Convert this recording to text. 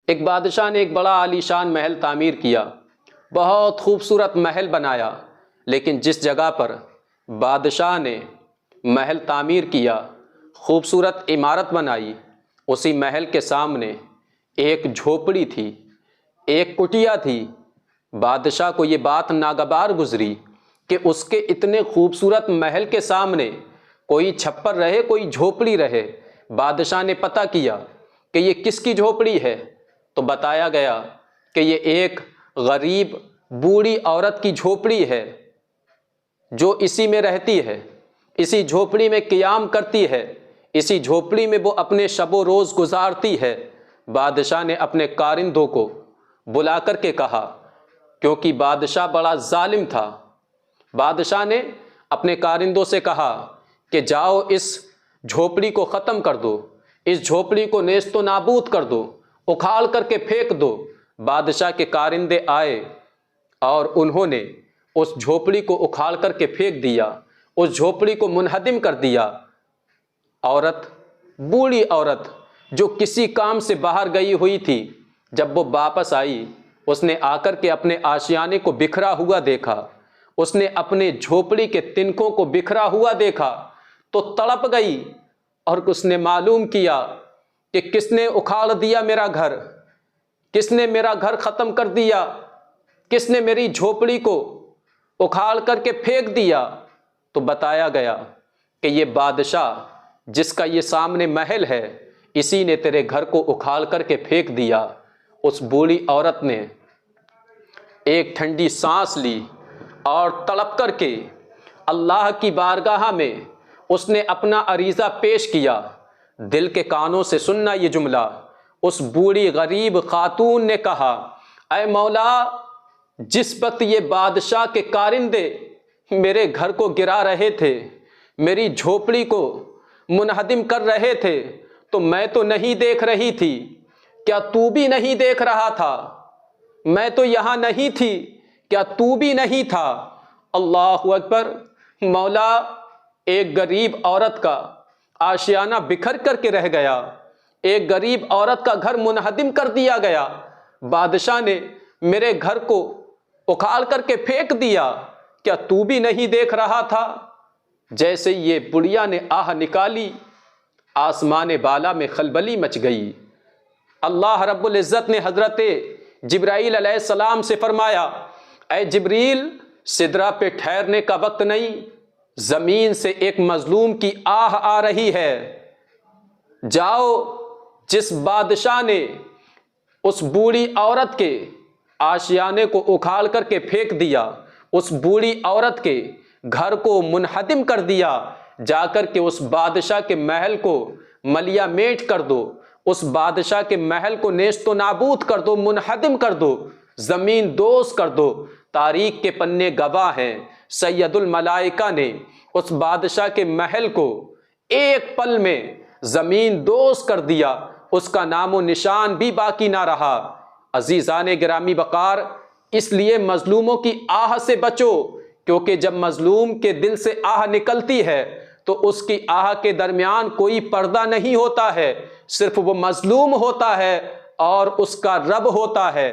ایک بادشاہ نے ایک بڑا عالیشان محل تعمیر کیا، بہت خوبصورت محل بنایا، لیکن جس جگہ پر بادشاہ نے محل تعمیر کیا، خوبصورت عمارت بنائی، اسی محل کے سامنے ایک جھوپڑی تھی، ایک کٹیا تھی۔ بادشاہ کو یہ بات ناگوار گزری کہ اس کے اتنے خوبصورت محل کے سامنے کوئی چھپر رہے، کوئی جھوپڑی رہے۔ بادشاہ نے پتہ کیا کہ یہ کس کی جھوپڑی ہے، تو بتایا گیا کہ یہ ایک غریب بوڑھی عورت کی جھوپڑی ہے جو اسی میں رہتی ہے، اسی جھوپڑی میں قیام کرتی ہے، اسی جھوپڑی میں وہ اپنے شب و روز گزارتی ہے۔ بادشاہ نے اپنے کارندوں کو بلا کر کے کہا، کیونکہ بادشاہ بڑا ظالم تھا، بادشاہ نے اپنے کارندوں سے کہا کہ جاؤ اس جھوپڑی کو ختم کر دو، اس جھوپڑی کو نیست و نابود کر دو، اکھاڑ کر کے پھینک دو۔ بادشاہ کے کارندے آئے اور انہوں نے اس جھوپڑی کو اکھاڑ کر کے پھینک دیا، اس جھوپڑی کو منہدم کر دیا۔ عورت، بوڑھی عورت جو کسی کام سے باہر گئی ہوئی تھی، جب وہ واپس آئی، اس نے آ کر کے اپنے آشیانے کو بکھرا ہوا دیکھا، اس نے اپنے جھوپڑی کے تنکوں کو بکھرا ہوا دیکھا تو تڑپ گئی، اور اس نے معلوم کیا کہ کس نے اکھاڑ دیا میرا گھر، کس نے میرا گھر ختم کر دیا، کس نے میری جھوپڑی کو اکھاڑ کر کے پھینک دیا۔ تو بتایا گیا کہ یہ بادشاہ جس کا یہ سامنے محل ہے، اسی نے تیرے گھر کو اکھاڑ کر کے پھینک دیا۔ اس بوڑھی عورت نے ایک ٹھنڈی سانس لی اور تڑپ کر کے اللہ کی بارگاہ میں اس نے اپنا عریضہ پیش کیا۔ دل کے کانوں سے سننا یہ جملہ، اس بوڑھی غریب خاتون نے کہا، اے مولا، جس وقت یہ بادشاہ کے کارندے میرے گھر کو گرا رہے تھے، میری جھوپڑی کو منہدم کر رہے تھے، تو میں تو نہیں دیکھ رہی تھی، کیا تو بھی نہیں دیکھ رہا تھا؟ میں تو یہاں نہیں تھی، کیا تو بھی نہیں تھا؟ اللہ اکبر۔ مولا، ایک غریب عورت کا آشیانہ بکھر کر کے رہ گیا، ایک غریب عورت کا گھر منہدم کر دیا گیا، بادشاہ نے میرے گھر کو اکھاڑ کر کے پھینک دیا، کیا تو بھی نہیں دیکھ رہا تھا؟ جیسے یہ بڑھیا نے آہ نکالی، آسمان بالا میں خلبلی مچ گئی۔ اللہ رب العزت نے حضرت جبرائیل علیہ السلام سے فرمایا، اے جبریل، سدرہ پہ ٹھہرنے کا وقت نہیں، زمین سے ایک مظلوم کی آہ آ رہی ہے، جاؤ جس بادشاہ نے اس بوڑھی عورت کے آشیانے کو اکھاڑ کر کے پھینک دیا، اس بوڑھی عورت کے گھر کو منہدم کر دیا، جا کر کے اس بادشاہ کے محل کو ملیا میٹ کر دو، اس بادشاہ کے محل کو نیست و نابود کر دو، منہدم کر دو، زمین دوز کر دو۔ تاریخ کے پنے گواہ ہیں، سید الملائکہ نے اس بادشاہ کے محل کو ایک پل میں زمین دوز کر دیا، اس کا نام و نشان بھی باقی نہ رہا۔ عزیزان گرامی وقار، اس لیے مظلوموں کی آہ سے بچو، کیونکہ جب مظلوم کے دل سے آہ نکلتی ہے تو اس کی آہ کے درمیان کوئی پردہ نہیں ہوتا ہے، صرف وہ مظلوم ہوتا ہے اور اس کا رب ہوتا ہے۔